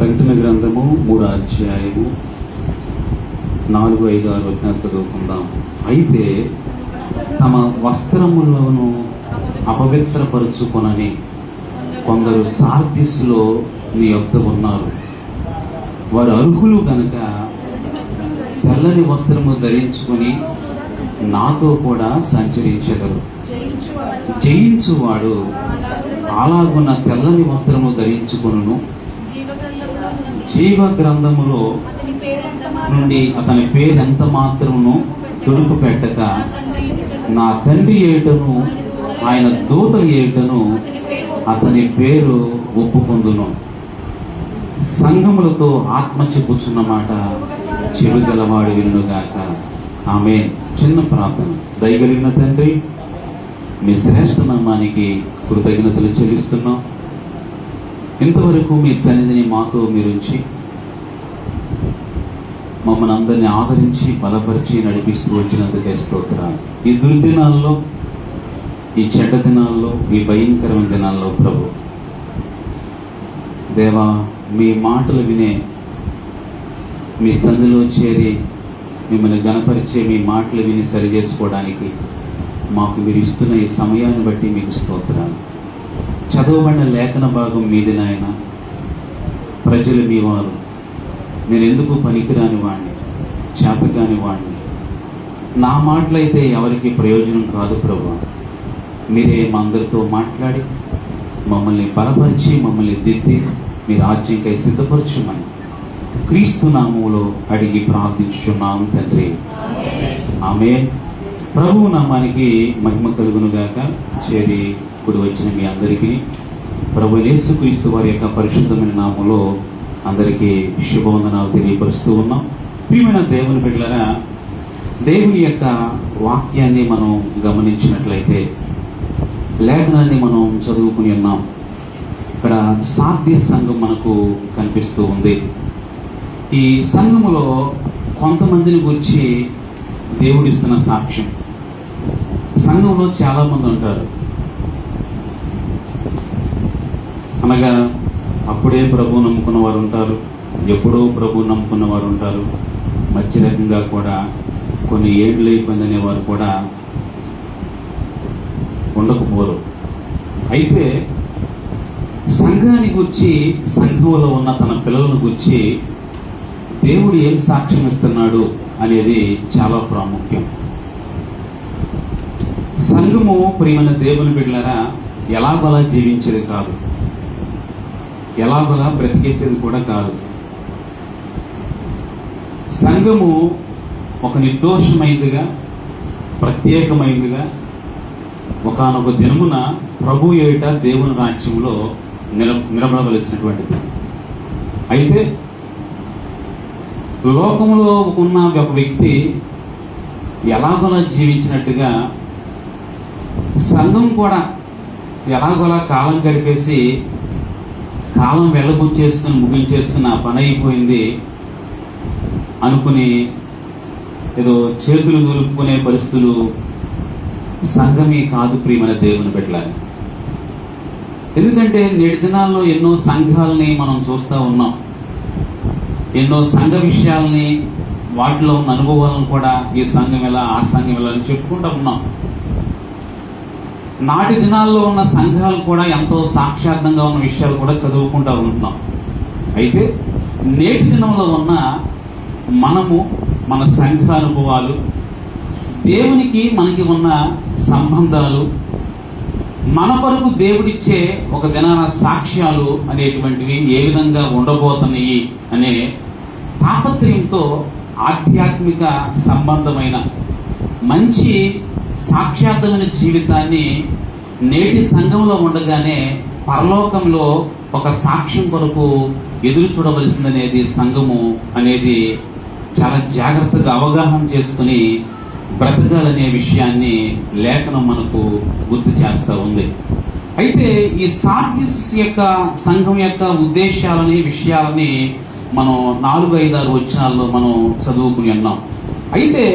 ప్రకటన గ్రంథము 3వ అధ్యాయము 4, 5, 6 వచనాలు చదువుకుందాం. అయితే తమ వస్త్రములను అపవిత్రపరుచుకొనని కొందరు సార్దిస్లో నీ యొద్ద ఉన్నారు. వారు అర్హులు గనుక తెల్లని వస్త్రము ధరించుకొని నాతో కూడా సంచరించెదరు. జయించువాడు అలాగున్న తెల్లని వస్త్రము ధరించుకొనును, జీవ గ్రంథములో నుండి అతని పేరెంత మాత్రమును తుడుపు పెట్టక నా తండ్రి ఏటను ఆయన దూతల ఏటను అతని పేరు ఒప్పుకొందును. సంఘములతో ఆత్మ చెప్పుచున్న మాట చెవి గలవాడు వినుగాక. ఆమేన్. చిన్న ప్రార్థన. దయగలిగిన తండ్రి, మీ శ్రేష్ఠ నామానికి కృతజ్ఞతలు చెల్లిస్తున్నాం. ఇంతవరకు మీ సన్నిధిని మాతో మీరుంచి మమ్మల్ని అందరినీ ఆదరించి బలపరిచి నడిపిస్తూ వచ్చినందుకే స్తోత్రాలు. ఈ దుర్దినాల్లో, ఈ చెడ్డ దినాల్లో, ఈ భయంకరమైన దినాల్లో ప్రభు దేవా, మీ మాటలు వినే మీ సన్నిధిలో చేరి మిమ్మల్ని గణపరిచే మీ మాటలు విని సరి చేసుకోవడానికి మాకు మీరు ఇస్తున్న ఈ సమయాన్ని బట్టి మీకు స్తోత్రాలు. చదవబడిన లేఖన భాగం మీది నాయన. ప్రజలు మీ వారు. నేను ఎందుకు పనికిరాని వాడిని, చేతకాని వాడిని, నా మాటలైతే ఎవరికి ప్రయోజనం కాదు ప్రభు. మీరే మా అందరితో మాట్లాడి మమ్మల్ని బలపరిచి మమ్మల్ని దిద్ది మీ రాజ్యంకై సిద్ధపరచుమని క్రీస్తు నామములో అడిగి ప్రార్థించుచున్నాము తండ్రి. ఆమేన్. ప్రభువు నామానికి మహిమ కలుగునుగాక. చేరి ఇప్పుడు వచ్చిన మీ అందరికీ ప్రభు యేసుక్రీస్తు వారి యొక్క పరిశుద్ధమైన నామములో అందరికీ శుభవందనాలు తెలియపరుస్తూ ఉన్నాం. ప్రియమైన దేవుని బిడ్డలారా, దేవుని యొక్క వాక్యాన్ని మనం గమనించినట్లయితే, లేఖనాన్ని మనం చదువుకుని ఉన్నాం. ఇక్కడ సార్దీ సంఘం మనకు కనిపిస్తూ ఉంది. ఈ సంఘములో కొంతమందిని గురించి దేవుడిస్తున్న సాక్ష్యం. సంఘంలో చాలా మంది ఉంటారు. అనగా అప్పుడే ప్రభు నమ్ముకున్న వారు ఉంటారు, ఎప్పుడో ప్రభు నమ్ముకున్న వారు ఉంటారు, మధ్య రకంగా కూడా కొన్ని ఏళ్ళు అయిపోయిందనే వారు కూడా ఉండకపోరు. అయితే సంఘాన్ని గురించి, సంఘంలో ఉన్న తన పిల్లలను గురించి దేవుడు ఏం సాక్ష్యం ఇస్తున్నాడు అనేది చాలా ప్రాముఖ్యం. సంఘము ప్రియమైన దేవుని బిడ్డలారా ఎలాగోలా జీవించేది కాదు, ఎలాగోలా బ్రతికేసేది కూడా కాదు. సంఘము ఒక నిర్దోషమైనదిగా, ప్రత్యేకమైనదిగా ఒకానొక దినమున ప్రభు ఏట దేవుని రాజ్యంలో నిలబడవలసినటువంటిది. అయితే లోకంలో ఉన్న ఒక వ్యక్తి ఎలాగోలా జీవించినట్టుగా సంఘం కూడా ఎలాగోలా కాలం గడిపేసి కాలం వెళ్ళబుచ్చేసుకుని ముగించేసుకున్న పని అయిపోయింది అనుకుని ఏదో చేతులు దులుపుకునే పరిస్థితులు సంఘమే కాదు ప్రియమైన దేవుని బిడ్డలారా. ఎందుకంటే నేటి దినాల్లో ఎన్నో సంఘాలని మనం చూస్తూ ఉన్నాం. ఎన్నో సంఘ విషయాల్ని, వాటిలో ఉన్న అనుభవాలను కూడా ఈ సంఘం ఎలా, ఆ సంఘం ఎలా అని చెప్పుకుంటూ ఉన్నాం. నాటి దినాల్లో ఉన్న సంఘాలు కూడా ఎంతో సాక్షార్థంగా ఉన్న విషయాలు కూడా చదువుకుంటూ ఉంటున్నాం. అయితే నేటి దినంలో ఉన్న మనము, మన సంఘ అనుభవాలు, దేవునికి మనకి ఉన్న సంబంధాలు, మన కొరకు దేవుడిచ్చే ఒక దినాన సాక్ష్యాలు అనేటువంటివి ఏ విధంగా ఉండబోతున్నాయి అనే తాపత్రయంతో ఆధ్యాత్మిక సంబంధమైన మంచి సాక్షార్థమైన జీవితాన్ని నేటి సంఘంలో ఉండగానే పరలోకంలో ఒక సాక్ష్యం కొరకు ఎదురు చూడవలసిందనేది సంఘము అనేది చాలా జాగ్రత్తగా అవగాహన చేసుకుని బ్రతకాలనే విషయాన్ని లేఖనం మనకు గుర్తు చేస్తూ ఉంది. అయితే ఈ సార్దీస్ యొక్క సంఘం యొక్క ఉద్దేశాలని, విషయాలని మనం 4, 5, 6 వచనాల్లో మనం చదువుకుని ఉన్నాం. అయితే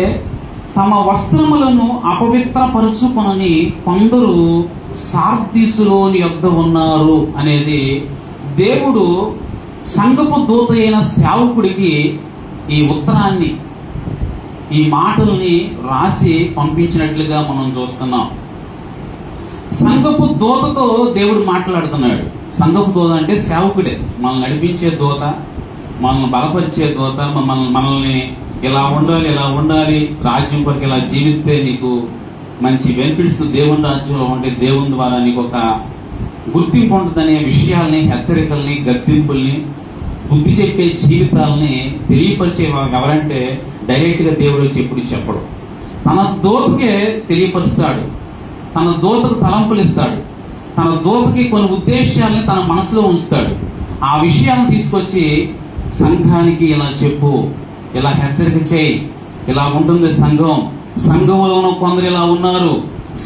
తమ వస్త్రములను అపవిత్రపరుచుకొనని కొందరు సార్దీసులోని యొద్ద ఉన్నారు అనేది దేవుడు సంఘపు దూత అయిన సేవకుడికి ఈ ఉత్తరాన్ని, ఈ మాటల్ని రాసి పంపించినట్లుగా మనం చూస్తున్నాం. సంఘపు దూతతో దేవుడు మాట్లాడుతున్నాడు. సంఘపు దూత అంటే సేవకుడే, మనల్ని నడిపించే దూత, మనల్ని బలపరిచే దూత, మనల్ని ఇలా ఉండాలి, రాజ్యం కొరకు ఇలా జీవిస్తే నీకు మంచి బెనిఫిట్స్ దేవుని రాజ్యంలో ఉంటే దేవుని ద్వారా నీకు ఒక గుర్తింపు ఉంటుందనే విషయాల్ని, హెచ్చరికల్ని, గద్దింపుల్ని, బుద్ధి చెప్పే జీవితాలని తెలియపరిచే ఎవరంటే డైరెక్ట్గా దేవుడు వచ్చి ఎప్పుడు చెప్పడు. తన దూతకే తెలియపరుస్తాడు, తన దూతకు తలంపులు ఇస్తాడు, తన దూతకి కొన్ని ఉద్దేశాలని తన మనసులో ఉంచుతాడు. ఆ విషయాలను తీసుకొచ్చి సంఘానికి ఇలా చెప్పు, ఇలా హెచ్చరిక చేయి, ఇలా ఉంటుంది సంఘం, సంఘంలో ఉన్న కొందరు ఇలా ఉన్నారు,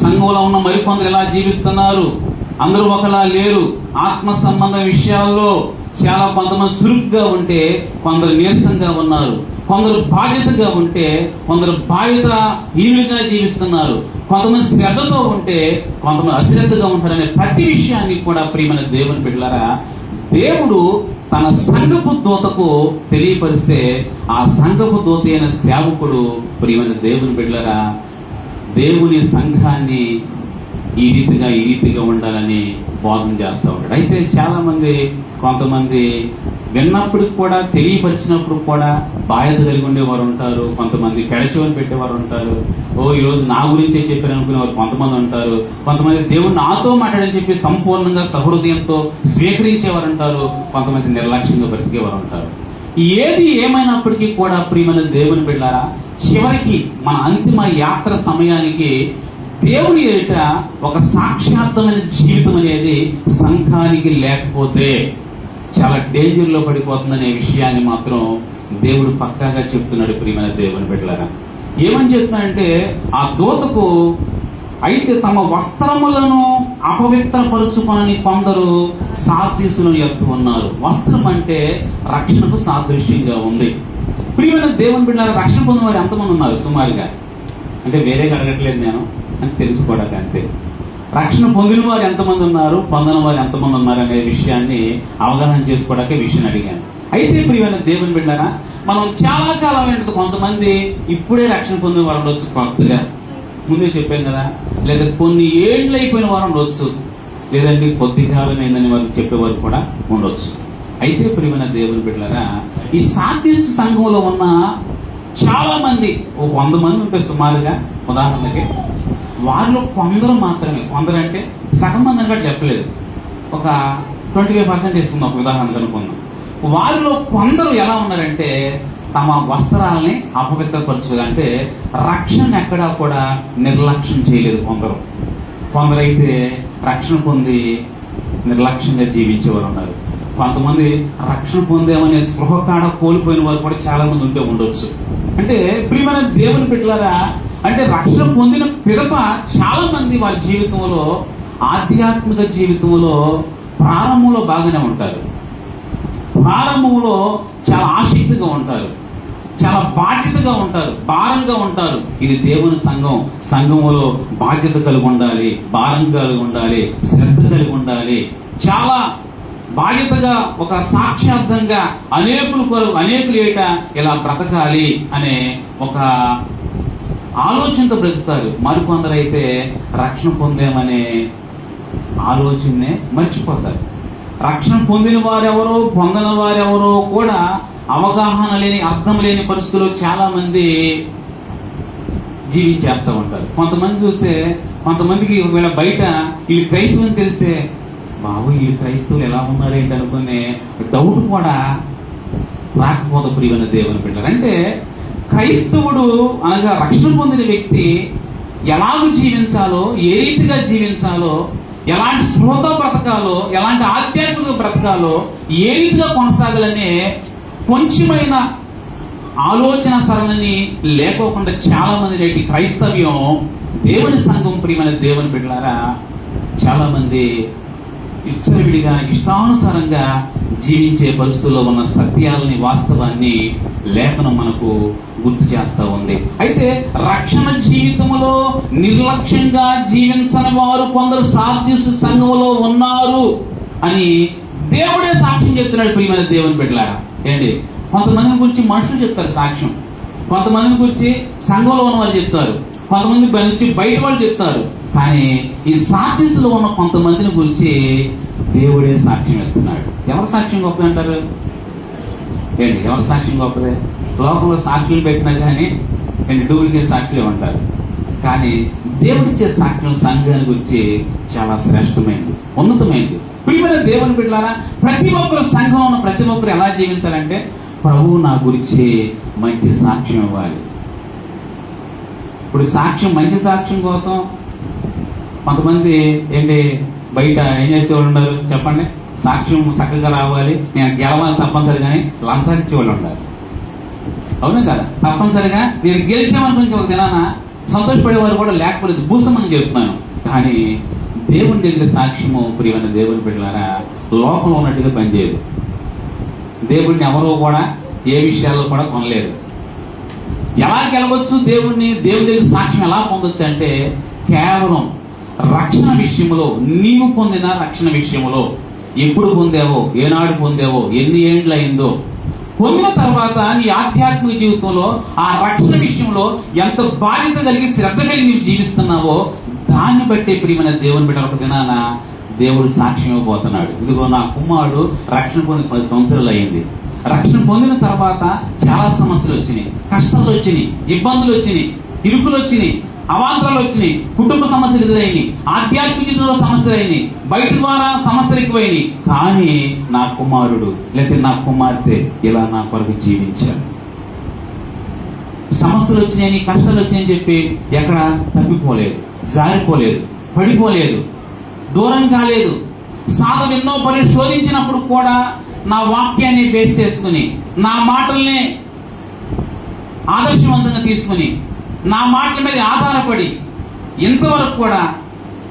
సంఘంలో ఉన్న మరికొందరు ఇలా జీవిస్తున్నారు, అందరూ ఒకలా లేరు, ఆత్మ సంబంధ విషయాల్లో చాలా కొంతమంది సురుగ్గా ఉంటే కొందరు నీరసంగా ఉన్నారు, కొందరు బాధ్యతగా ఉంటే కొందరు బాధ్యతహీనులుగా జీవిస్తున్నారు, కొంతమంది శ్రద్ధతో ఉంటే కొంతమంది అశ్రద్ధగా ఉంటారనే ప్రతి విషయాన్ని కూడా ప్రియమైన దేవుని బిడ్డలారా దేవుడు తన సంఘపు దూతకు తెలియపరిస్తే ఆ సంఘపు దూత అయిన సేవకుడు ప్రియమైన దేవుని బిడ్డలారా దేవుని సంఘాన్ని ఈ రీతిగా ఉండాలని బోధన చేస్తూ ఉంటాడు. అయితే చాలా మంది, కొంతమంది విన్నప్పుడు కూడా, తెలియపరిచినప్పుడు కూడా బాధ్యత కలిగి ఉండేవారు ఉంటారు, కొంతమంది పెడచెవిని పెట్టేవారు ఉంటారు, ఈరోజు నా గురించే చెప్పారు అనుకునేవారు కొంతమంది ఉంటారు, కొంతమంది దేవుడు నాతో మాట్లాడని చెప్పి సంపూర్ణంగా సహృదయంతో స్వీకరించేవారు ఉంటారు, కొంతమంది నిర్లక్ష్యంగా బ్రతికేవారు ఉంటారు. ఏది ఏమైనప్పటికీ కూడా ప్రియమైన దేవుని బిడ్డలారా చివరికి మన అంతిమ యాత్ర సమయానికి దేవుని ఎదుట ఒక సాక్షాత్తమైన జీవితం అనేది సంఘానికి లేకపోతే చాలా డేంజర్లో పడిపోతుందనే విషయాన్ని మాత్రం దేవుడు పక్కాగా చెప్తున్నాడు. ప్రియమైన దేవుని బిడ్డలారా ఏమని చెప్తున్నాడంటే ఆ దూతకు అయితే తమ వస్త్రములను అపవిత్రపరుచుకొని కొందరు సాదృశ్యులను ఎత్తు ఉన్నారు. వస్త్రం అంటే రక్షణకు సాదృశ్యంగా ఉంది. ప్రియమైన దేవుని బిడ్డలారా రక్షణ పొందిన వారు ఎంతమంది ఉన్నారు సుమారుగా? అంటే వేరేగా అడగట్లేదు నేను, అని తెలుసుకోవడానికి అంతే. రక్షణ పొందిన వారు ఎంతమంది ఉన్నారు, పొందిన వారు ఎంతమంది ఉన్నారు అనే విషయాన్ని అవగాహన చేసుకోవడానికి విషయాన్ని అడిగాను. అయితే ప్రియమైన దేవుని బిడ్డలారా మనం చాలా కాలం ఏంటంటే కొంతమంది ఇప్పుడే రక్షణ పొందిన వారు ఉండొచ్చు, కొత్తగా ముందే చెప్పాను కదా, లేదా కొన్ని ఏళ్ళు అయిపోయిన వారు ఉండొచ్చు, లేదంటే కొద్ది కాలం అయిందని వారు చెప్పేవారు కూడా ఉండొచ్చు. అయితే ప్రియమైన దేవుని బిడ్డలారా ఈ సాదృశ్య సంఘంలో ఉన్న చాలా మంది, 100 మంది ఉంటే సుమారుగా ఉదాహరణకి, వారిలో కొందరు మాత్రమే, కొందరు అంటే సగం మంది అని కూడా చెప్పలేదు, ఒక 25% తీసుకుందాం, ఒక ఉదాహరణ అనుకుందాం. వారిలో కొందరు ఎలా ఉన్నారంటే తమ వస్త్రాలని అపవిత్రపరచుకోదు, అంటే రక్షణ ఎక్కడా కూడా నిర్లక్ష్యం చేయలేదు. కొందరైతే రక్షణ పొంది నిర్లక్ష్యంగా జీవించేవారు ఉన్నారు. కొంతమంది రక్షణ పొందేమనే స్పృహ కాడ కోల్పోయిన వారు కూడా చాలా మంది ఉంటే ఉండొచ్చు. అంటే ప్రియమైన దేవుని బిడ్డలారా అంటే రక్షణ పొందిన పిదప చాలా మంది వారి జీవితంలో, ఆధ్యాత్మిక జీవితంలో ప్రారంభంలో బాగానే ఉంటారు, ప్రారంభంలో చాలా ఆసక్తిగా ఉంటారు, చాలా బాధ్యతగా ఉంటారు, భారంగా ఉంటారు. ఇది దేవుని సంఘం, సంఘంలో బాధ్యత కలిగి ఉండాలి, భారం కలిగి ఉండాలి, శ్రద్ధ కలిగి ఉండాలి, చాలా బాధ్యతగా ఒక సాక్షార్థంగా అనేకులు ఏట ఇలా బ్రతకాలి అనే ఒక ఆలోచనతో బ్రతుకుతారు. మరికొందరైతే రక్షణ పొందామనే ఆలోచననే మర్చిపోతారు. రక్షణ పొందిన వారెవరో పొందని వారెవరో కూడా అవగాహన లేని, అర్థం లేని పరిస్థితుల్లో చాలా మంది జీవించేస్తూ ఉంటారు. కొంతమంది చూస్తే, కొంతమందికి ఒకవేళ బయట వీళ్ళు క్రైస్తవుని తెలిస్తే బాబు ఈ క్రైస్తవులు ఎలా ఉన్నారేంటి అనుకునే డౌట్ కూడా రాకపోతే ప్రియమైన దేవుని బిడ్డలు. అంటే క్రైస్తవుడు అనగా రక్షణ పొందిన వ్యక్తి ఎలాగూ జీవించాలో, ఏ రీతిగా జీవించాలో, ఎలాంటి స్పృహతో బ్రతకాలో, ఎలాంటి ఆధ్యాత్మిక బ్రతకాలో, ఏ రీతిగా కొనసాగాలనే కొంచెమైన ఆలోచన సరళని లేకోకుండా చాలా మంది నేటి క్రైస్తవ్యం, దేవుని సంఘం ప్రియమైన దేవుని బిడ్డలారా చాలా మంది ఇచ్చవిడిగా ఇష్టానుసారంగా జీవించే పరిస్థితుల్లో ఉన్న సత్యాలని, వాస్తవాన్ని లేఖనం మనకు గుర్తు చేస్తూ ఉంది. అయితే రక్షణ జీవితంలో నిర్లక్ష్యంగా జీవించని వారు కొందరు సాదృశ్య సంఘంలో ఉన్నారు అని దేవుడే సాక్ష్యం చెప్తున్నాడు ప్రియమైన దేవుని బిడ్డలారా. ఏంటి, కొంతమందిని గురించి మనుషులు చెప్తారు సాక్ష్యం, కొంతమందిని గురించి సంఘంలో ఉన్న వాళ్ళు చెప్తారు, కొంతమంది గురించి బయట వాళ్ళు చెప్తారు. కానీ ఈ సాక్షిలో ఉన్న కొంతమందిని గురించి దేవుడే సాక్ష్యం ఇస్తున్నాడు. ఎవరు సాక్ష్యం గొప్పది అంటారు? ఏంటి, ఎవరి సాక్ష్యం గొప్పదే? లోకంలో సాక్షులు పెట్టినా కానీ డూప్లికేట్ సాక్షులు ఉంటారు. కానీ దేవుడిచ్చే సాక్ష్యం సంఘాన్ని గురించి చాలా శ్రేష్టమైనది, ఉన్నతమైనది. ప్రియమైన దేవుని బిడ్డలారా, ప్రతి ఒక్కరు సంఘంలో ఉన్న ప్రతి ఒక్కరు ఎలా జీవించాలంటే, ప్రభువు నా గురించి మంచి సాక్ష్యం ఇవ్వాలి. ఇప్పుడు సాక్ష్యం, మంచి సాక్ష్యం కోసం కొంతమంది ఏంటి బయట ఏం చేసేవాళ్ళు ఉన్నారు చెప్పండి? సాక్ష్యం చక్కగా రావాలి, నేను గెలవాలి తప్పనిసరి, కానీ లంచాలు ఇచ్చేవాళ్ళు ఉంటారు. అవునా కదా? తప్పనిసరిగా నేను గెలిచామని గురించి ఒక దినాన సంతోషపడేవారు కూడా లేకపోలేదు, భూసమని చెప్తున్నాను. కానీ దేవుని దగ్గర సాక్ష్యము ప్రియమైన దేవుని బిడ్డలారా లోకంలో ఉన్నట్టుగా పనిచేయదు. దేవుడిని ఎవరో కూడా ఏ విషయాల్లో కూడా కొనలేరు. ఎలా గెలవచ్చు దేవుడిని, దేవుని దగ్గర సాక్ష్యం ఎలా పొందొచ్చు అంటే, కేవలం రక్షణ విషయంలో, నీవు పొందిన రక్షణ విషయంలో ఎప్పుడు పొందావో, ఏనాడు పొందావో, ఎన్ని ఏండ్లు అయిందో, పొందిన తర్వాత నీ ఆధ్యాత్మిక జీవితంలో ఆ రక్షణ విషయంలో ఎంత బాధ్యత కలిగి శ్రద్ధ కలిగి నీవు జీవిస్తున్నావో దాన్ని బట్టి ప్రియమైన దేవుని బిడ్డ ఒక దినాన దేవుడు సాక్ష్యం ఇవ్వబోతున్నాడు. ఇదిగో నా కుమారుడు రక్షణ పొంది 10 సంవత్సరాలు అయింది. రక్షణ పొందిన తర్వాత చాలా సమస్యలు వచ్చినాయి, కష్టాలు వచ్చినాయి, ఇబ్బందులు వచ్చినాయి, ఇరుకులు వచ్చినాయి, అవాంతరాలు వచ్చినాయి, కుటుంబ సమస్యలు ఎదురైనాయి, ఆధ్యాత్మిక జీవితంలో సమస్యలు అయినాయి, బయట ద్వారా సమస్యలు ఎక్కువైనాయి. కానీ నా కుమారుడు లేకపోతే నా కుమార్తె ఇలా నా కొరకు జీవించారు. సమస్యలు వచ్చినాయని, కష్టాలు వచ్చినాయని చెప్పి ఎక్కడ తప్పిపోలేదు, జారిపోలేదు, పడిపోలేదు, దూరం కాలేదు. సాధులు ఎన్నో పరిశోధించినప్పుడు కూడా నా వాక్యాన్ని బేస్ చేసుకుని, నా మాటల్ని ఆదర్శవంతంగా తీసుకుని, నా మాటల మీద ఆధారపడి ఇంతవరకు కూడా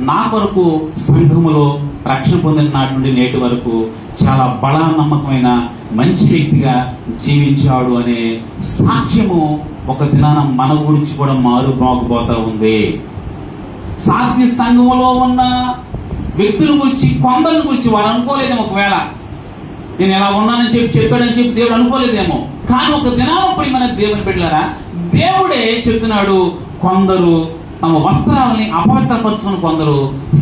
నా కొరకు సంఘములో రక్షణ పొందిన నాటి నుండి నేటి వరకు చాలా బల నమ్మకమైన మంచి వ్యక్తిగా జీవించాడు అనే సాక్ష్యము ఒక దినాన మన గురించి కూడా మారుమోగబోతా ఉంది. సాధ్య సంఘములో ఉన్న వ్యక్తుల గురించి, కొందరి గురించి వారు అనుకోలేదేమో, ఒకవేళ నేను ఎలా ఉన్నానని చెప్పాడని చెప్పి దేవుడు అనుకోలేదేమో. కానీ ఒక దినాల ప్రియమైన దేవుని బిడ్డలారా దేవుడే చెప్తున్నాడు, కొందరు తమ వస్త్రాలని అపవిత్రపరుచుకుని కొందరు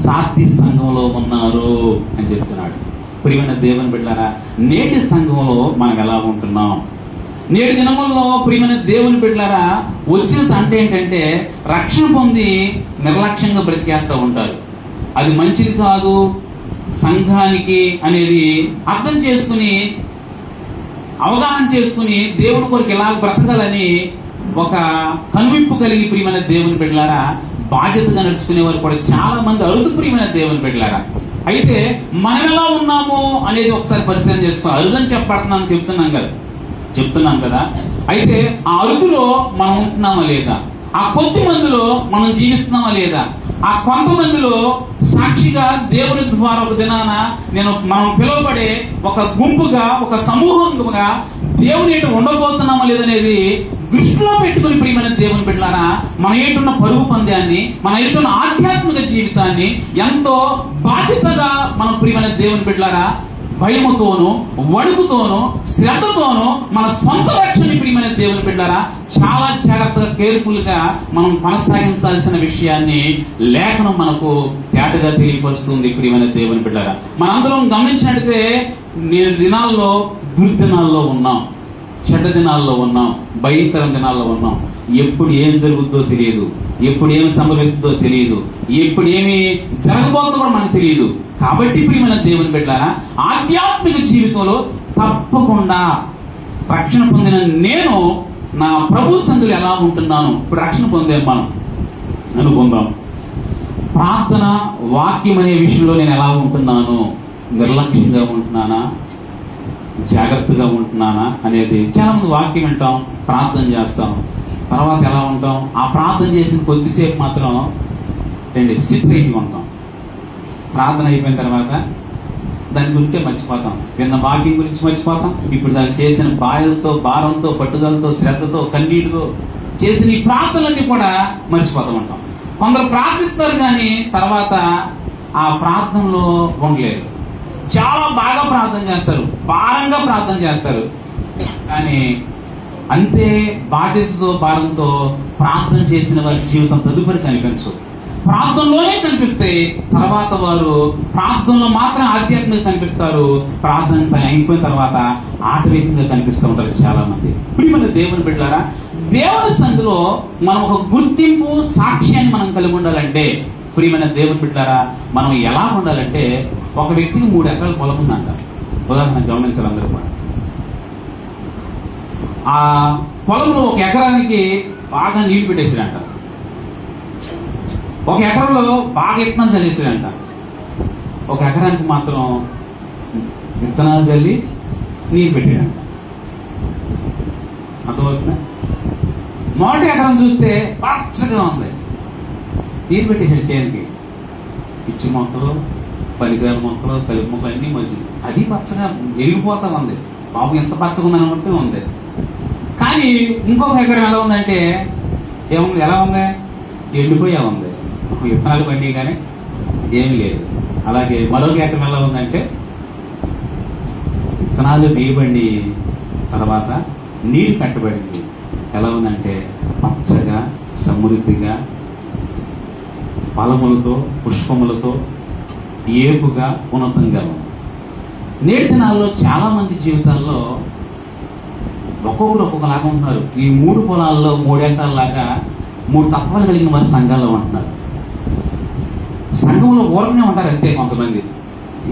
సాధ్య సంఘంలో ఉన్నారు అని చెప్తున్నాడు. ప్రియమైన దేవుని బిడ్డలారా, నేటి సంఘంలో మనం ఎలా ఉంటున్నాం? నేటి దినముల్లో ప్రియమైన దేవుని బిడ్డలారా వచ్చిన తంట ఏంటంటే, రక్షణ పొంది నిర్లక్ష్యంగా బ్రతికేస్తూ ఉంటారు. అది మంచిది కాదు సంఘానికి అనేది అర్థం చేసుకుని, అవగాహన చేసుకుని దేవుడి కొరకు ఎలా బ్రతకాలని ఒక కనువిప్పు కలిగి ప్రియమైన దేవుని బిడ్డలారా బాధ్యతగా నడుచుకునే వారు కూడా చాలా మంది అరుదు ప్రియమైన దేవుని బిడ్డలారా. అయితే మనం ఎలా ఉన్నామో అనేది ఒకసారి పరిశీలన చేసుకోవాలి. అరుదని చెప్తున్నాం కదా. అయితే ఆ అరుదులో మనం ఉంటున్నామా లేదా? ఆ కొద్ది మందిలో మనం జీవిస్తున్నామా లేదా? ఆ కొంతమందిలో సాక్షిగా దేవుని ద్వారా ఒక దినాన మనం పిలువబడే ఒక గుంపుగా, ఒక సమూహంగా దేవుని ఏంటి ఉండబోతున్నామా లేదనేది దృష్టిలో పెట్టుకుని ప్రియమైన దేవుని బిడ్డలారా మన ఏంటున్న పరుగు పంద్యాన్ని, మన ఏంటున్న ఆధ్యాత్మిక జీవితాన్ని ఎంతో బాధ్యతగా మనం ప్రియమైన దేవుని బిడ్డలారా భయముతోనూ, వణుకుతోనూ, శ్రద్ధతోనూ మన సొంత రక్షణ ప్రియమైన దేవుని బిడ్డలారా చాలా జాగ్రత్తగా, కేర్ఫుల్గా మనం కొనసాగించాల్సిన విషయాన్ని లేఖనం మనకు తేటగా తెలియపరుస్తుంది. ప్రియమైన దేవుని బిడ్డలారా మనందరం గమనించినట్లయితే నేటి దినాల్లో దుర్దినాల్లో ఉన్నాం, చెడ్డ దినాల్లో ఉన్నాం, భయంకర దినాల్లో ఉన్నాం. ఎప్పుడు ఏం జరుగుతుందో తెలియదు, ఎప్పుడు ఏమి సంభవిస్తుందో తెలియదు, ఎప్పుడు ఏమి జరగబోతుందో కూడా మనకు తెలియదు. కాబట్టి ప్రియమైన దేవుని బిడ్డలారా ఆధ్యాత్మిక జీవితంలో తప్పకుండా రక్షణ పొందిన నేను నా ప్రభు సన్నిధిలో ఎలా ఉంటున్నాను, ఇప్పుడు రక్షణ పొందాం మనం అనుకుందాం. ప్రార్థన, వాక్యం అనే విషయంలో నేను ఎలా ఉంటున్నాను? నిర్లక్ష్యంగా ఉంటున్నానా, జాగ్రత్తగా ఉంటున్నానా అనేది. చాలా మంది వాక్యం వింటాం, ప్రార్థన చేస్తాం, తర్వాత ఎలా ఉంటాం? ఆ ప్రార్థన చేసిన కొద్దిసేపు మాత్రం సిట్రైట్గా ఉంటాం. ప్రార్థన అయిపోయిన తర్వాత దాని గురించే మర్చిపోతాం, విన్న వాక్యం గురించి మర్చిపోతాం. ఇప్పుడు దాన్ని చేసిన బాధలతో, భారంతో, పట్టుదలతో, శ్రద్ధతో, కన్నీటితో చేసిన ఈ ప్రార్థనలన్నీ కూడా మర్చిపోతాం ఉంటాం. కొందరు ప్రార్థిస్తారు కానీ తర్వాత ఆ ప్రార్థనలో ఉండలేరు, చాలా బాగా ప్రార్థన చేస్తారు, భారంగా ప్రార్థన చేస్తారు. కానీ అంతే బాధ్యతతో భారంతో ప్రార్థన చేసిన వారి జీవితం తదుపరి కనిపించు. ప్రార్థనలోనే కనిపిస్తాయి, తర్వాత వారు ప్రార్థనలో మాత్రం ఆధ్యాత్మికంగా కనిపిస్తారు. ప్రార్థన అయిపోయిన తర్వాత ఆటవికంగా కనిపిస్తూ ఉంటారు చాలా మంది. ప్రియమైన దేవుని బిడ్డలారా, దేవుని సందులో మనం ఒక గుర్తింపు సాక్ష్యాన్ని మనం కలిగి ఉండాలంటే, ప్రియమైన దేవుని బిడ్డలారా, మనం ఎలా ఉండాలంటే, ఒక వ్యక్తికి 3 ఎకరాల పొలం ఉందంట. ఉదాహరణ గమనించాలి అందరూ కూడా. ఆ పొలంలో 1 ఎకరానికి బాగా నీళ్లు పెట్టేసాడంట, 1 ఎకరంలో బాగా విత్తనాలు చల్లేసాడంట, 1 ఎకరానికి మాత్రం విత్తనాలు చల్లి నీరు పెట్టాడంట. అర్థమవుతుందా? మొదటి ఎకరం చూస్తే పచ్చగా ఉంది, నీరు పెట్టేసాడు చేనికి. పిచ్చి మొక్కలు, పనికిరాని మొక్కలు, కలుపు మొక్కలు అన్నీ మంచిది, అది పచ్చగా ఎరిగిపోతా ఉంది. బాబు ఎంత పచ్చగా ఉందని అనుకుంటే ఉంది. కానీ ఇంకొక ఎకరం ఎలా ఉందంటే ఏముంది, ఎలా ఉంది, ఎండిపోయా ఉంది, విత్తనాలు పండి కానీ ఏమీ లేదు. అలాగే మరొక ఎకరం ఎలా ఉందంటే విత్తనాలు వేయబడి తర్వాత నీరు కట్టబడింది. ఎలా ఉందంటే పచ్చగా, సమృద్ధిగా, ఫలములతో, పుష్పములతో, ఏపుగా, ఉన్నతంగా ఉంది. నేటి దినాల్లో చాలా మంది జీవితాల్లో ఒక్కొక్కరు ఒక్కొక్కలాగా ఉంటున్నారు. ఈ 3 పొలాల్లో 3 ఎకరాల లాగా 3 తత్వాలు కలిగిన వారి సంఘాల్లో ఉంటున్నారు. సంఘంలో ఊరకనే ఉంటారు అంతే. కొంతమంది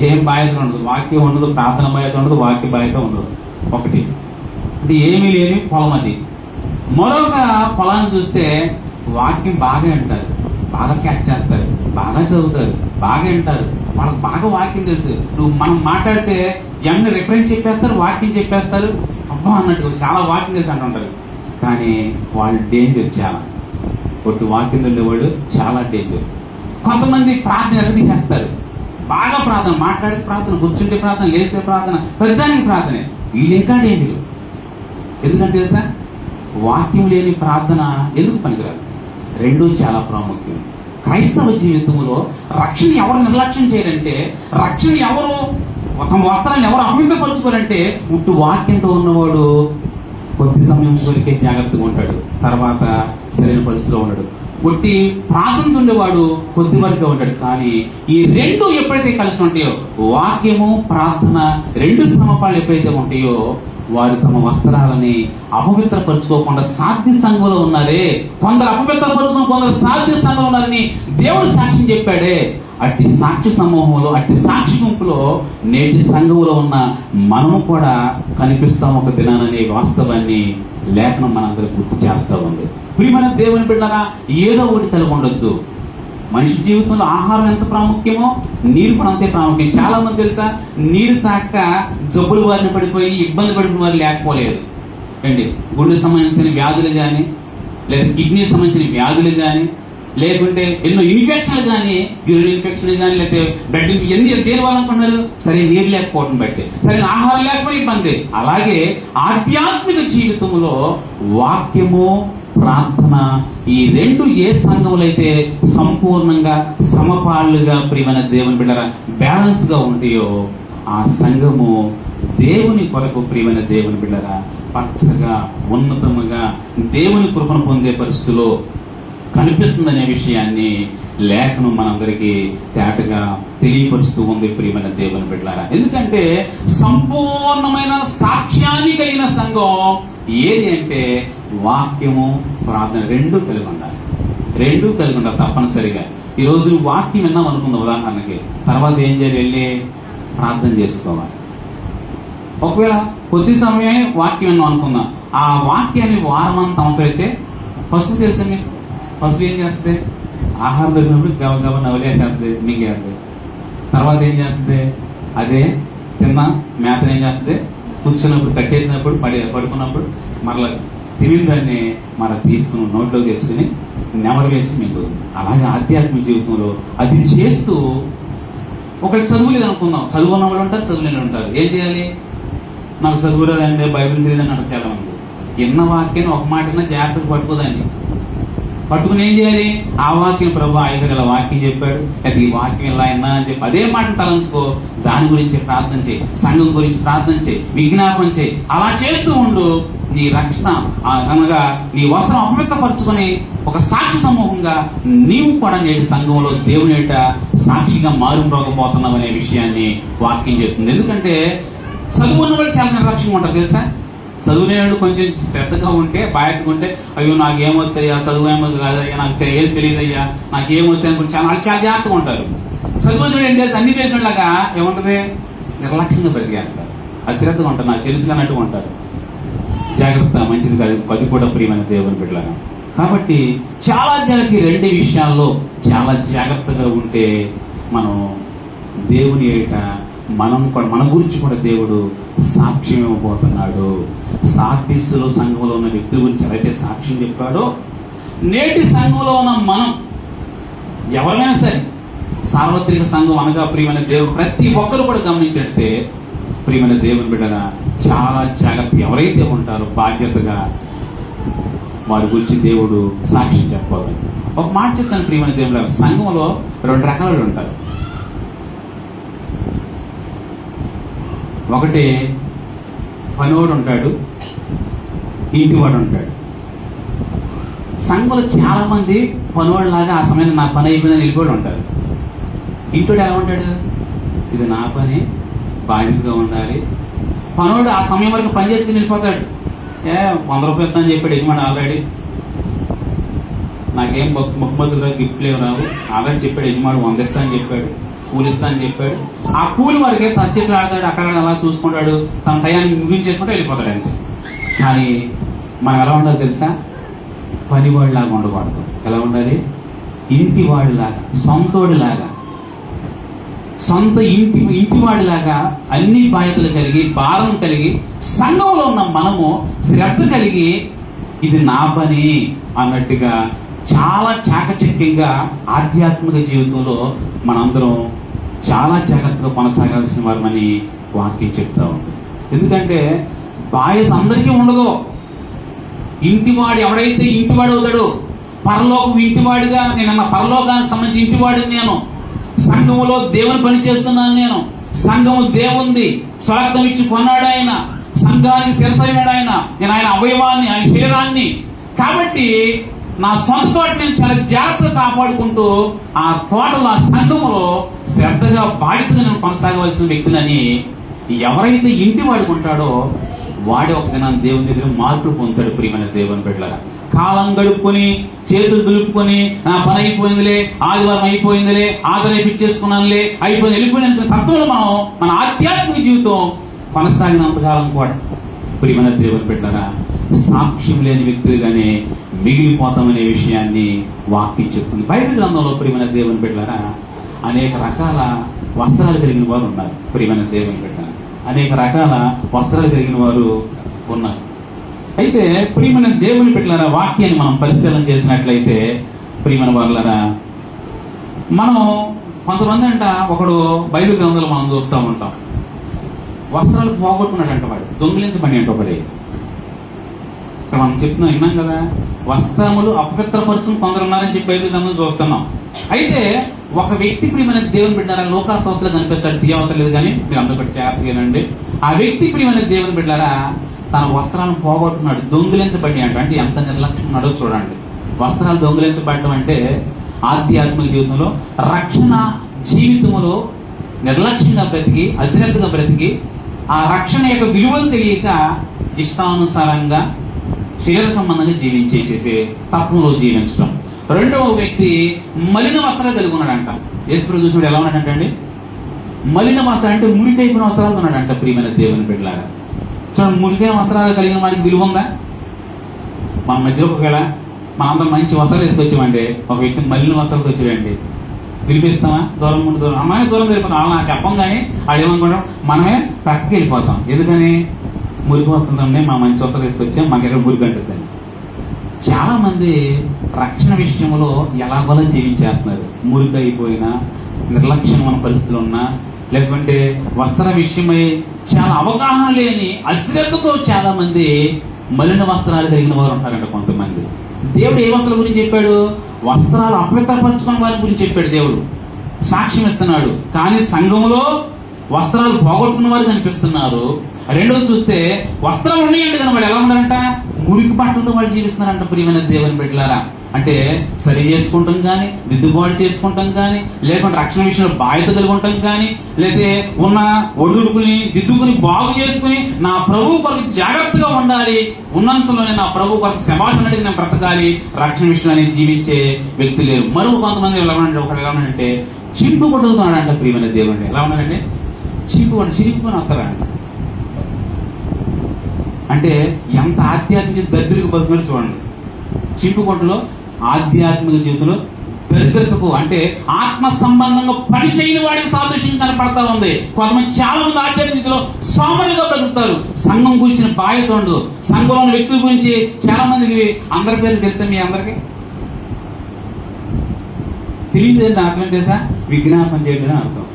ఏం బాధ్యత ఉండదు, వాక్యం ఉండదు, ప్రార్థన బాధ్యత ఉండదు, వాక్య బాధ్యత ఉండదు. ఒకటి అంటే ఏమీ లేని పొలం అది. మరొక పొలాన్ని చూస్తే వాక్యం బాగా వింటారు, బాగా క్యాచ్ చేస్తారు, బాగా చదువుతారు, బాగా వింటారు, వాళ్ళకి బాగా వాక్యం తెలుసు. నువ్వు మనం మాట్లాడితే ఏమన్నా రిఫరెన్స్ చెప్పేస్తారు, వాక్యం చెప్పేస్తారు, అబ్బా అన్నట్టు చాలా వాక్యం తెలుసు అంటుంటారు. కానీ వాళ్ళు డేంజర్ చాలా. ఒకటి వాక్యం వెళ్ళేవాడు చాలా డేంజర్. కొంతమంది ప్రార్థన ఎగది చేస్తారు, బాగా ప్రార్థన, మాట్లాడితే ప్రార్థన, కూర్చుంటే ప్రార్థన, లేస్తే ప్రార్థన, పెద్దానికి ప్రార్థనే. వీళ్ళు ఇంకా డేంజర్. ఎందుకంటే తెలుసా, వాక్యం లేని ప్రార్థన ఎందుకు పనికిరాదు. రెండూ చాలా ప్రాముఖ్యం. క్రైస్తవ జీవితంలో రక్షణ ఎవరు నిర్లక్ష్యం చేయరంటే, రక్షణ ఎవరు తమ వస్త్రాన్ని ఎవరు అపవిత్రపరచుకోరంటే, ఉట్టు వాక్యంతో ఉన్నవాడు కొద్ది సమయం వరకే జాగ్రత్తగా ఉంటాడు, తర్వాత సరైన పరిస్థితిలో ఉండడు. కొట్టి ప్రార్థన ఉండేవాడు కొద్ది వరకే ఉంటాడు. కానీ ఈ 2 ఎప్పుడైతే కలిసి ఉంటాయో, వాక్యము ప్రార్థన 2 సమపాలు ఎప్పుడైతే ఉంటాయో, వారు తమ వస్త్రాలని అపవిత్రపరచుకోకుండా సాధ్య సంఘంలో ఉన్నారే. కొందరు అపవిత్రపరచుకుని కొందరు సాధ్య సంఘంలో ఉన్నారని దేవుడు సాక్ష్యం చెప్పాడే. అట్టి సాక్షి సమూహంలో, అట్టి సాక్షి గుంపులో నేటి సంఘంలో ఉన్న మనము కూడా కనిపిస్తాం ఒక దినాననే వాస్తవాన్ని లేఖనం మనందరూ గుర్తు చేస్తూ ఉంది. ప్రియమైన దేవుని బిడ్డలారా, ఏదో ఒకటి కలిగి ఉండొద్దు. మనిషి జీవితంలో ఆహారం ఎంత ప్రాముఖ్యమో నీరు కూడా అంతే ప్రాముఖ్యం. చాలా మంది తెలుసా, నీరు తాక జబ్బులు బారిన పడిపోయి ఇబ్బంది పడిన వారు లేకపోలేదు అండి. గుండె సంబంధించిన వ్యాధులు కానీ, లేదా కిడ్నీ సంబంధించిన వ్యాధులు కానీ, లేకుంటే ఎన్నో ఇన్ఫెక్షన్లు కానీ, యూరిన్ ఇన్ఫెక్షన్లు కానీ, లేకపోతే బ్లడ్ ఎన్ని దేని వాళ్ళనుకుంటున్నారు, సరే నీరు లేకపోవడం బట్టి, సరైన ఆహారం లేకపోతే ఇబ్బంది. అలాగే ఆధ్యాత్మిక జీవితంలో వాక్యము ప్రార్థన ఈ 2 ఏ సంఘములు అయితే సంపూర్ణంగా సమపాళ్ళుగా ప్రియమైన దేవుని బిడ్డరా బ్యాలెన్స్ గా ఉంటాయో, ఆ సంఘము దేవుని కొరకు ప్రియమైన దేవుని బిడ్డరా పచ్చగా, ఉన్నతముగా దేవుని కృపను పొందే పరిస్థితిలో కనిపిస్తుందనే విషయాన్ని లేఖనం మనందరికీ తేటగా తెలియపరుస్తూ ఉంది ప్రియమైన దేవుని బిడ్డలారా. ఎందుకంటే సంపూర్ణమైన సాక్ష్యానికైన సంఘం ఏది అంటే వాక్యము ప్రార్థన 2 కలిగి ఉండాలి. 2 కలిగి ఉండాలి తప్పనిసరిగా. ఈ రోజు వాక్యం విన్నాం అనుకుందాం ఉదాహరణకి, తర్వాత ఏం చేయాలి, వెళ్ళి ప్రార్థన చేసుకోవాలి. ఒకవేళ కొద్ది సమయమే వాక్యం విన్నాం అనుకుందాం, ఆ వాక్యాన్ని వారమంతా అవసరమైతే పశువు తెలుసా మీకు, పశువు ఏం చేస్తుంది, ఆహారం దొరికినప్పుడు గబగబ నవలేసేస్తుంది, మింగేస్తుంది. తర్వాత ఏం చేస్తుంది, అదే తిన్న మేతను ఏం చేస్తుంది, కూర్చున్నప్పుడు కట్టేసినప్పుడు పడుకున్నప్పుడు మరలా తిరిగి దాన్ని మన తీసుకుని నోట్లోకి తెచ్చుకుని నెమరు వేసి మీకు. అలాగే ఆధ్యాత్మిక జీవితంలో అది చేస్తూ ఒకటి చదువు లేదు అనుకుందాం, చదువు ఉన్న వాళ్ళు ఉంటారు, చదువు లేని ఉంటారు. ఏం చేయాలి, నాకు చదువు రాదండి, బైబిల్ తెలియదని అంటారు చాలా మంది. ఎన్న వాక్యాన్ని ఒక మాటన జాగ్రత్తగా పట్టుకోదండి. పట్టుకుని ఏం చేయాలి? ఆ వాక్యం ప్రభు ఐదుగురు ఇలా వాక్యం చెప్పాడు, అది ఈ వాక్యం ఇలా అయినా అని చెప్పి అదే మాటను తలంచుకో. దాని గురించి ప్రార్థన చేయి, సంఘం గురించి ప్రార్థన చేయి, విజ్ఞాపన చేయి. అలా చేస్తూ ఉండు. నీ రక్షణ అనగా నీ వస్త్రం అపవిత్రపరచుకొని ఒక సాక్షి సమూహంగా నీవు కూడా నేటి సంఘంలో దేవుని యొక్క సాక్షిగా మారుమ్రోగపోతున్నావు అనే విషయాన్ని వాక్యం చెప్తుంది. ఎందుకంటే చదువు ఉన్న వాళ్ళు చాలా నిర్లక్ష్యంగా ఉంటారు తెలుసా. చదువునేవాడు కొంచెం శ్రద్ధగా ఉంటే, బాధ్యతగా ఉంటే, అయ్యో నాకేమొచ్చాయా, చదువు ఏమొచ్చు కాదయ్యా, నాకు ఏం తెలియదయ్యా, నాకేమొచ్చాయి అనుకుంటే వాళ్ళు చాలా జాగ్రత్తగా ఉంటారు. చదువు ఏం చేసి అన్ని చేసినలాగా ఏముంటుంది, నిర్లక్ష్యంగా బ్రతికేస్తారు, అశ్రద్ధగా ఉంటారు, నాకు తెలుసు అన్నట్టుగా ఉంటారు. జాగ్రత్త మంచిది కాదు, అది కూడా ప్రియమైన దేవుని బిడ్డలాగా. కాబట్టి చాలా జాగ్రత్త, రెండు విషయాల్లో చాలా జాగ్రత్తగా ఉంటే మనం దేవుని యొక్క మన గురించి కూడా దేవుడు సాక్ష్యం ఇవ్వబోతున్నాడు. సార్దీసులో సంఘంలో ఉన్న వ్యక్తుల గురించి ఎవరైతే సాక్ష్యం చెప్పాడో, నేటి సంఘంలో ఉన్న మనం ఎవరైనా సరే సార్వత్రిక సంఘం అనగా ప్రియమైన దేవుడు ప్రతి ఒక్కరు కూడా గమనించినట్టే ప్రియమైన దేవుని బిడ్డగా చాలా జాగ్రత్త ఎవరైతే ఉంటారో బాధ్యతగా వారి గురించి దేవుడు సాక్ష్యం చెప్పాలి. ఒక మాట చెప్తాను ప్రియమైన దేవుడు, సంఘంలో రెండు రకాలు ఉంటారు. ఒకటి పనివాడు ఉంటాడు, ఇంటివాడు ఉంటాడు. సంఘంలో చాలా మంది పనివాడులాగా ఆ సమయాన్ని నా పని అయిపోయిందని వెళ్ళిపోయి ఉంటారు. ఇంటివాడు ఎలా ఉంటాడు, ఇది నా పని, బాధ్యతగా ఉండాలి. పనివాడు ఆ సమయం వరకు పని చేసుకుని వెళ్ళిపోతాడు. 100 రూపాయలు అని చెప్పాడు యజమాని ఆల్రెడీ, నాకేం బహుమతులు గిఫ్ట్లు ఏమి రావు ఆల్రెడీ చెప్పాడు యజమాని, 100 ఇస్తా అని చెప్పాడు, కూలి ఇస్తా అని చెప్పాడు. ఆ కూలి వరకే తన చేతులు ఆడతాడు, అక్కడ అలా చూసుకుంటాడు, తన టయాన్ని ముగించేసుకుంటూ వెళ్ళిపోతాడు అంతే. కానీ మనం ఎలా ఉండాలి తెలుసా, పనివాడిలాగా ఉండకూడదు. ఎలా ఉండాలి, ఇంటివాడిలాగా, సొంతోడిలాగా, సొంత ఇంటివాడిలాగా అన్ని బాధ్యతలు కలిగి, భారం కలిగి, సంఘంలో ఉన్న మనము శ్రద్ధ కలిగి ఇది నా పని అన్నట్టుగా చాలా చాకచక్యంగా ఆధ్యాత్మిక జీవితంలో మనందరం చాలా జాగ్రత్తగా కొనసాగాల్సిన వారమని వాక్యం చెప్తా ఉంది. ఎందుకంటే బాధ్యత అందరికీ ఉండదు. ఇంటివాడు ఎవడైతే ఇంటివాడు అవుతాడో, పరలోకం ఇంటివాడిగా, నేనన్న పరలోకానికి సంబంధించి ఇంటివాడిని నేను, సంఘములో దేవుని పని చేస్తున్నాను నేను, సంఘము దేవుంది, స్వార్థం ఇచ్చి కొన్నాడు ఆయన, సంఘానికి శిరసైనాడు ఆయన, నేను ఆయన అవయవాన్ని, ఆయన శరీరాన్ని. కాబట్టి నా సొంత తోట నేను చాలా జాగ్రత్తగా కాపాడుకుంటూ ఆ తోటలో, ఆ సంఘములో శ్రద్ధగా బాధ్యతగా నేను కొనసాగవలసిన వ్యక్తిని ఎవరైతే ఇంటి వాడుకుంటాడో వాడే ఒక దినాన్ని దేవుని దగ్గర మార్పులు పొందుతాడు. ప్రియమైన దేవుని బిడ్డలారా, కాలం గడుపుకొని చేతులు దులుపుకొని నా పని అయిపోయిందిలే, ఆదివారం అయిపోయిందిలే, ఆదరణ ఇప్పించేసుకున్నానులే, అయిపోయింది వెళ్ళిపోయిన తత్వంలో మనం మన ఆధ్యాత్మిక జీవితం కొనసాగినంతకాలం కూడా ప్రియమైన దేవుని బిడ్డలారా సాక్ష్యం లేని వ్యక్తులుగానే మిగిలిపోతామనే విషయాన్ని వాక్యం చెప్తుంది. బైబిల్ గ్రంథంలో ప్రియమైన దేవుని బిడ్డలారా అనేక రకాల వస్త్రాలు కలిగిన వారు ఉన్నారు. ప్రియమైన దేవుని బిడ్డలారా అనేక రకాల వస్త్రాలు కలిగిన వారు ఉన్నారు. అయితే ప్రియమైన దేవుని బిడ్డలారా వాక్యాన్ని మనం పరిశీలన చేసినట్లయితే ప్రియమైన వాళ్ళారా, మనం కొంతమంది అంట, ఒకడు బైబిల్ గ్రంథంలో మనం చూస్తూ ఉంటాం, వస్త్రాలు పోగొట్టుకున్నాడంట, వాడు దొంగిలించబడి అంటే ఒకటి. మనం చెప్తున్నాం, విన్నాం కదా, వస్త్రములు అపవిత్రపరచుని కొందరు ఉన్నారని చెప్పి బైబిల్ గ్రంథం చూస్తున్నాం. అయితే ఒక వ్యక్తి ప్రియమైన దేవుని బిడ్డారా లోకాసవతలో కనిపిస్తాడు, తీయవసరం లేదు కానీ మీరు అందరూ కూడా చేయాలండి. ఆ వ్యక్తి ప్రియమైన దేవుని బిడ్డారా తన వస్త్రాలను పోగొట్టుకున్నాడు, దొంగిలించబడి అంట. అంటే ఎంత నిర్లక్ష్యం ఉన్నాడో చూడండి. వస్త్రాలు దొంగిలించబడటం అంటే ఆధ్యాత్మిక జీవితంలో, రక్షణ జీవితంలో నిర్లక్ష్యంగా బ్రతికి, అశ్రద్ధగా బ్రతికి, ఆ రక్షణ యొక్క విలువలు తెలియక ఇష్టానుసారంగా శరీర సంబంధంగా జీవించేసేసే తత్వంలో జీవించడం. రెండవ వ్యక్తి మలిన వస్త్రాలు కలిగి ఉన్నాడంట. యేసుప్రభువు చూసినప్పుడు ఎలా ఉన్నాడంటే అండి, మలిన వస్త్రాలు అంటే మురికైపోయిన వస్త్రాలు ఉన్నాడంట. ప్రియమైన దేవుని బిడ్డలారా చూడండి, మురికైన వస్త్రాలు కలిగిన వాడికి విలువ ఉందా? మన మధ్యలో ఒకవేళ మనందరం మంచి వస్త్రాలు వేసుకొచ్చామంటే ఒక వ్యక్తి మలిన వస్త్రాలకు వచ్చాడండి, పిలిపిస్తామా? దూరం ముందు దూరం, అమ్మాయి దూరం వెళ్ళిపోతాం. అలా చెప్పం కానీ ఆడు ఏమనుకుంటాం, మనమే పక్కకి వెళ్ళిపోతాం. ఎందుకని? మురికి వస్తుందండి, మా మంచి వస్త్రాలు వేసుకొచ్చాం, మాకు ఎక్కడ మురికి అంటుందని. చాలా మంది రక్షణ విషయంలో ఎలాగోలా జీవించేస్తున్నారు. మురికి అయిపోయినా, నిర్లక్ష్యమైన పరిస్థితులు ఉన్నా, లేకుంటే వస్త్ర విషయమై చాలా అవగాహన లేని అశ్రద్ధతో చాలా మంది మలిన వస్త్రాలు కలిగిన వారు ఉంటారంట కొంతమంది. దేవుడు ఏ వస్త్రాల గురించి చెప్పాడు? వస్త్రాలు అపవిత్రపరచుకున్న వారి గురించి చెప్పాడు. దేవుడు సాక్ష్యం ఇస్తున్నాడు. కానీ సంఘంలో వస్త్రాలు పోగొట్టుకున్న వారు కనిపిస్తున్నారు. రెండోది చూస్తే వస్త్రాలు ఉన్నాయంటే కానీ వాళ్ళు ఎలా ఉన్నారంట? మురికి బట్టలతో వాళ్ళు జీవిస్తున్నారంట. ప్రియమైన దేవుని బిడ్డలారా, అంటే సరి చేసుకుంటాం కానీ, దిద్దుబాటు చేసుకుంటాం కానీ, లేకుంటే రక్షణ విషయంలో బాధ్యత కలిగి ఉంటాం కానీ, లేకపోతే ఉన్న ఒడుదుడుకుని దిద్దుకుని బాగు చేసుకుని నా ప్రభు కొరకు జాగ్రత్తగా ఉండాలి, ఉన్నంతలోనే నా ప్రభు కొరకు శభాషణ అడిగి నేను బ్రతకాలి, రక్షణ విషయంలో నేను జీవించే వ్యక్తి లేరు. మరో కొంతమంది ఎలా ఉన్నారంటే, ఒకటి ఎలా ఉన్నాడంటే చింపు కొట్టుకుతున్నాడంట. ప్రియమైన దేవుని ఎలా ఉన్నాడంటే చీపు కొట్టు చిరిగిపోయి వస్తారంట. అంటే ఎంత ఆధ్యాత్మిక దరిద్రకు బతుకుని చూడండి. చింపు కొట్టులో ఆధ్యాత్మిక జీవితంలో దరిద్రతకు, అంటే ఆత్మ సంబంధంగా పని చేయని వాడికి సాదృశ్యం కనపడతా ఉంది. కొంతమంది చాలా మంది ఆధ్యాత్మికతలో సోమరులుగా బ్రతుకుతారు. సంఘం గురించిన బాధ్యత ఉండదు. సంఘంలో ఉన్న వ్యక్తుల గురించి చాలా మందికి అందరి పేరు తెలుసా? మీ అందరికి తెలియదు. అర్థం తెలుసా? విజ్ఞాపన చేయడం అర్థం.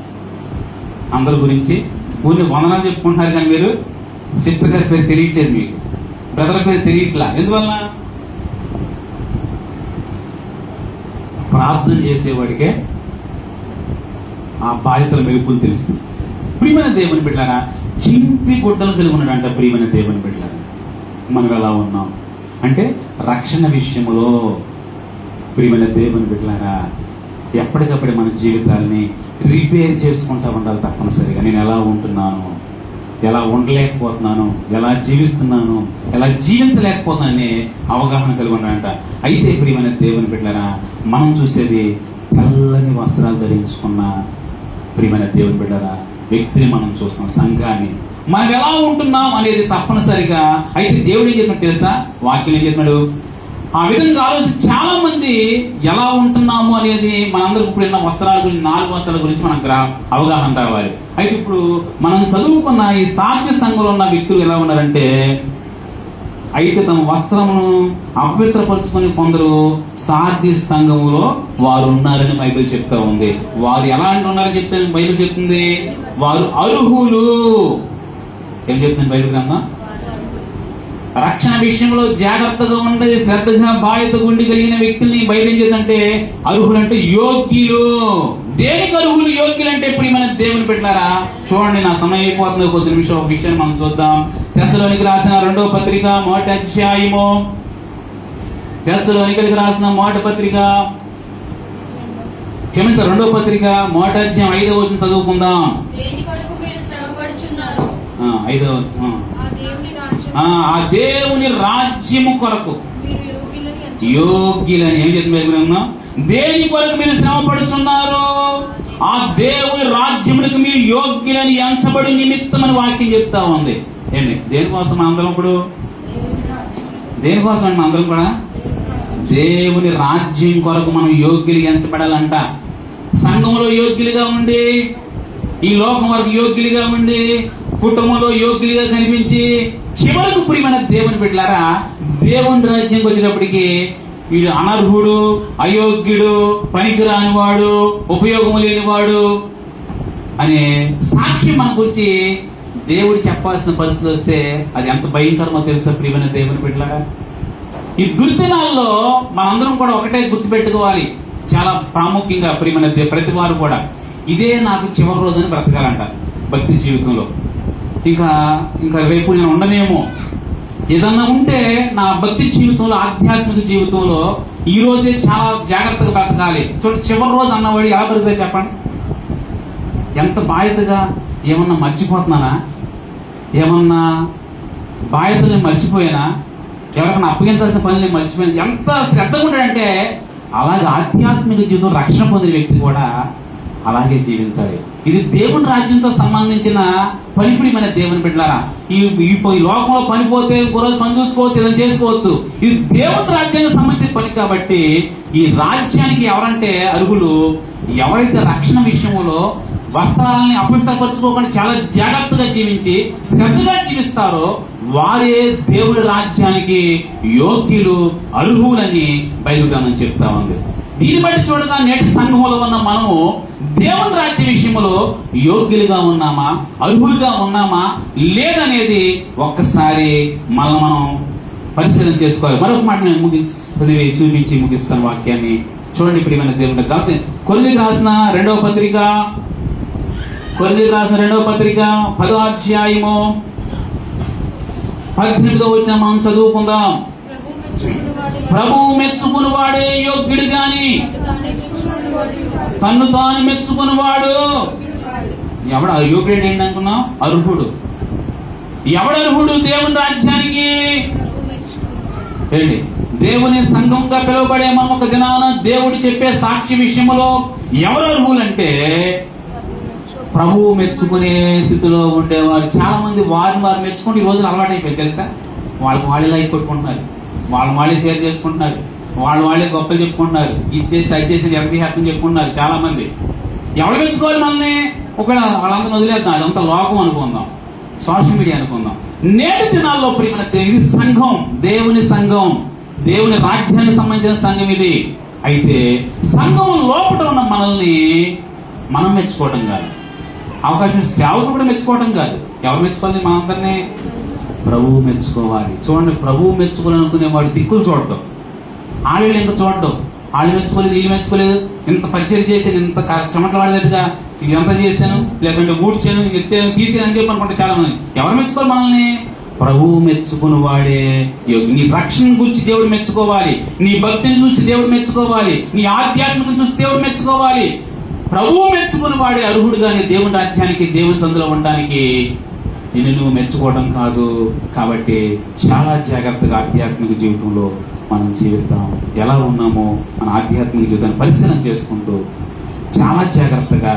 అందరి గురించి కొన్ని వందనాలు చెప్పుకుంటున్నారు కానీ మీరు సిస్టర్ గారి పేరు తెలియట్లేదు, మీకు బ్రదర్ పేరు తెలియట్లా. ఎందువల్ల? ప్రార్థన చేసేవాడికే ఆ బాధ్యతల మెరుపులు తెలుస్తుంది. ప్రియమైన దేవుని బిడ్డలారా, చింపి గుడ్డలు కలిగి ఉన్నాడంట. ప్రియమైన దేవుని బిడ్డలారా, మనం ఎలా ఉన్నాం అంటే రక్షణ విషయంలో ప్రియమైన దేవుని బిడ్డలారా ఎప్పటికప్పుడు మన జీవితాలని రిపేర్ చేసుకుంటా ఉండాలి తప్పనిసరిగా. నేను ఎలా ఉంటున్నాను, ఎలా ఉండలేకపోతున్నాను, ఎలా జీవిస్తున్నాను, ఎలా జీవించలేకపోతున్నానని అవగాహన కలిగి ఉన్నాడంట. అయితే ప్రియమైన దేవుని బిడ్డలారా, మనం చూసేది తెల్లని వస్త్రాలు ధరించుకున్న ప్రియమైన దేవుని బిడ్డలారా వ్యక్తిని మనం చూస్తున్నాం. సంఘాన్ని మనం ఎలా ఉంటున్నాం అనేది తప్పనిసరిగా. అయితే దేవుడు ఏం చెప్పినట్టు తెలుసా? వాక్యం ఏం చెప్పినాడు? ఆ విధంగా ఆలోచించి చాలా మంది ఎలా ఉంటున్నాము అనేది మనందరికి ఇప్పుడు ఉన్న వస్త్రాల గురించి, 4 వస్త్రాల గురించి మనకు అవగాహన రావాలి. అయితే ఇప్పుడు మనం చదువుకున్న ఈ సాధ్య సంఘంలో ఉన్న వ్యక్తులు ఎలా ఉన్నారంటే, అయితే తమ వస్త్రమును అపవిత్రపరుచుకుని కొందరు సాధ్య సంఘములో వారు ఉన్నారని బైబిల్ చెప్తా ఉంది. వారు ఎలా ఉన్నారని చెప్తే బైబిల్ చెప్తుంది? వారు అర్హులు. ఏం చెప్తుంది బైబిల్ గ్రంథం? రక్షణ విషయంలో జాగ్రత్తగా ఉండి శ్రద్ధగా బాధ్యత ఉండి కలిగిన వ్యక్తుల్ని బయట ఏం చేద్దంటే అర్హులు అంటే యోగ్యులు. దేనికి అర్హులు, యోగ్యులు అంటే ప్రియమైన దేవుని బిడ్డలారా చూడండి, నా సమయం అయిపోతుంది. కొద్ది నిమిషం ఒక విషయాన్ని మనం చూద్దాం. తెస్సలోనికి రాసిన 2వ పత్రిక 1వ అధ్యాయము, తెస్సలోనికలకు రాసిన 1వ పత్రిక, క్షమించాలి 2వ పత్రిక 1వ అధ్యాయం 5వ వచనం చదువుకుందాం. 5వ వచనం. ఆ దేవుని రాజ్యము కొరకు యోగ్యులని ఏం చెప్తున్నా? దేని కొరకు మీరు శ్రమ పడుచున్నారు? ఆ దేవుని రాజ్యములకు మీరు యోగ్యులని ఎంచబడి నిమిత్తమని వాక్యం చెప్తా ఉంది. ఏంటి? దేనికోసం అందరం ఇప్పుడు? దేనికోసం అండి అందరం కూడా? దేవుని రాజ్యం కొరకు మనం యోగ్యులు ఎంచబడాలంట. సంఘంలో యోగ్యులుగా ఉండి, ఈ లోకం వరకు యోగ్యులుగా ఉండి, కుటుంబంలో యోగ్యులుగా కనిపించి, చివరకు ప్రియమైన దేవుని బిడ్డలారా దేవుని రాజ్యంకి వచ్చేటప్పటికి వీడు అనర్హుడు, అయోగ్యుడు, పనికిరానివాడు, ఉపయోగం లేనివాడు అనే సాక్ష్యం మనకు వచ్చి దేవుడు చెప్పాల్సిన పరిస్థితి వస్తే అది ఎంత భయంకరమో తెలుసా ప్రియమైన దేవుని బిడ్డలారా? ఈ దుర్దినాల్లో మనందరం కూడా ఒకటే గుర్తుపెట్టుకోవాలి, చాలా ప్రాముఖ్యంగా ప్రియమైన ప్రతి వారు కూడా ఇదే నాకు చివరి రోజుని బ్రతకాలంట భక్తి జీవితంలో. ఇంకా రేపు నేను ఉండనేమో, ఏదన్నా ఉంటే నా భక్తి జీవితంలో, ఆధ్యాత్మిక జీవితంలో ఈ రోజే చాలా జాగ్రత్తగా బ్రతకాలి. చివరి రోజు అన్నవాడు ఎలా బ్రతుకుతాయి చెప్పండి? ఎంత బాధ్యతగా, ఏమన్నా మర్చిపోతున్నానా, ఏమన్నా బాధ్యతల్ని మర్చిపోయినా, ఎవరికన్నా అప్పగించాల్సిన పనులు మర్చిపోయినా, ఎంత శ్రద్ధగా ఉంటాడంటే అలాగే ఆధ్యాత్మిక జీవితం రక్షణ పొందిన వ్యక్తి కూడా అలాగే జీవించాలి. ఇది దేవుని రాజ్యంతో సంబంధించిన పనిపురియమైన దేవుని బిడ్డలారా. ఈ లోకంలో పనిపోతే ఒక రోజు పని చూసుకోవచ్చు, ఏదైనా చేసుకోవచ్చు. ఇది దేవుని రాజ్యానికి సంబంధించిన పని కాబట్టి ఈ రాజ్యానికి ఎవరంటే అర్హులు? ఎవరైతే రక్షణ విషయంలో వస్త్రాలని అపవిత్రపరచుకోకుండా చాలా జాగ్రత్తగా జీవించి శ్రద్ధగా జీవిస్తారో వారే దేవుడి రాజ్యానికి యోగ్యులు, అర్హులని బైబిల్ గ్రంథం చెప్తా ఉంది. దీన్ని బట్టి చూడగా నేటి సంఘంలో ఉన్న మనము దేవుని రాజ్య విషయంలో యోగ్యులుగా ఉన్నామా, అర్హులుగా ఉన్నామా లేదనేది ఒక్కసారి మనం పరిశీలన చేసుకోవాలి. మరొక మాట నేను చదివి చూపించి ముగిస్తాను వాక్యాన్ని. చూడండి ప్రియమైన దేవుని కాబట్టి కొరింథీయులకు రాసిన రెండవ పత్రిక 10వ అధ్యాయము 18వ వచనం మనం చదువుకుందాం. ప్రభువు మెచ్చుకుని వాడే యోగ్యుడు గాని తన్ను తాను మెచ్చుకునివాడు ఎవడ యోగ్యుడు ఏంటి అనుకున్నాం? అర్హుడు. ఎవడు అర్హుడు దేవుని రాజ్యానికి? ఏంటి? దేవుని సంఘంగా పిలువబడే మనం ఒక దినాన దేవుడు చెప్పే సాక్షి విషయంలో ఎవరు అర్హులంటే ప్రభువు మెచ్చుకునే స్థితిలో ఉండేవారు. చాలా మంది వారు మెచ్చుకుంటే ఈ రోజున అలవాటు అయిపోయింది తెలుసా. వాళ్ళే లైక్ కొట్టుకుంటున్నారు, వాళ్ళే షేర్ చేసుకుంటున్నారు, వాళ్ళే గొప్పలు చెప్పుకుంటున్నారు, ఇది చేసి అది చేసి ఎవరికి హ్యాపీ చెప్పుకుంటున్నారు చాలా మంది. ఎవరు మెచ్చుకోవాలి మనల్ని? ఒకవేళ వాళ్ళందరూ వదిలేద్దాం, అదంతా లోకం అనుకుందాం, సోషల్ మీడియా అనుకుందాం. నేటి దినాల్లో ఇది సంఘం, దేవుని సంఘం, దేవుని రాజ్యానికి సంబంధించిన సంఘం ఇది. అయితే సంఘం లోపల ఉన్న మనల్ని మనం మెచ్చుకోవటం కాదు, అవకాశం సేవకు కూడా మెచ్చుకోవటం కాదు. ఎవరు మెచ్చుకోవాలి? మనందరినీ ప్రభువు మెచ్చుకోవాలి. చూడండి, ప్రభువు మెచ్చుకోవాలనుకునేవాడు దిక్కులు చూడటం, వాళ్ళు ఎంత చూడటం, వాళ్ళు మెచ్చుకోలేదు, వీళ్ళు మెచ్చుకోలేదు, ఇంత పరిచయం చేశాను, ఇంత చెమటలు వాడేటట్టుగా ఇది ఎంత చేశాను, లేకుంటే ఊడ్చాను, ఎత్తాను, తీసాను అని చెప్పి అనుకుంటే చాలా మంది. ఎవరు మెచ్చుకోవాలి మనల్ని? ప్రభువు మెచ్చుకుని వాడే. నీ రక్షణ గురించి దేవుడు మెచ్చుకోవాలి, నీ భక్తిని చూసి దేవుడు మెచ్చుకోవాలి, నీ ఆధ్యాత్మికను చూసి దేవుడు మెచ్చుకోవాలి. ప్రభువు మెచ్చుకుని వాడే అర్హుడు గాని దేవుని రాజ్యానికి, దేవుని సందులో ఉండడానికి నిన్ను నువ్వు మెచ్చుకోవడం కాదు. కాబట్టి చాలా జాగ్రత్తగా ఆధ్యాత్మిక జీవితంలో మనం జీవిస్తాం. ఎలా ఉన్నామో మన ఆధ్యాత్మిక జీవితాన్ని పరిశీలన చేసుకుంటూ చాలా జాగ్రత్తగా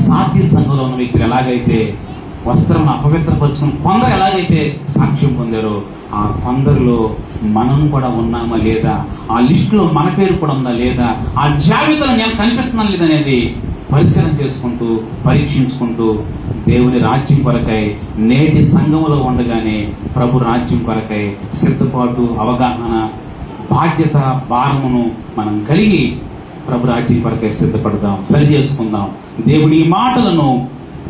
సాధ్య సంఘంలో ఉన్న వ్యక్తులు ఎలాగైతే వస్త్రం అపవిత్రపరుచుకుని కొందరు ఎలాగైతే సాక్ష్యం పొందారో ఆ కొందరిలో మనం కూడా ఉన్నామా లేదా, ఆ లిస్టులో మన పేరు కూడా ఉందా లేదా, ఆ జాబితాలో నేను కనిపిస్తున్నాను లేదనేది పరిశీలన చేసుకుంటూ పరీక్షించుకుంటూ దేవుని రాజ్యం కొరకై నేటి సంఘంలో ఉండగానే ప్రభు రాజ్యం కొరకై సిద్ధపాటు, అవగాహన, బాధ్యత, భారమును మనం కలిగి ప్రభు రాజ్యం కొరకై సిద్ధపడదాం, సరి చేసుకుందాం. దేవుడి ఈ మాటలను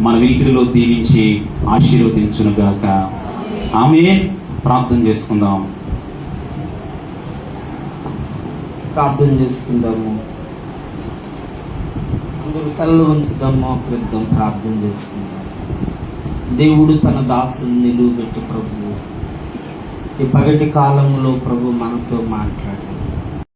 మన వినికిడిలో దీవించి ఆశీర్వదించునుగాక. ఆమేన్. ప్రార్థన చేసుకుందాము. అందరూ తలలు ఉంచుదాం, మోకరిద్దాం, ప్రార్థన చేసుకుందాం. దేవుడు తన దాసుని నిలువబెట్టి ప్రభువు ఈ పగటి కాలంలో ప్రభు మనతో మాట్లాడారు.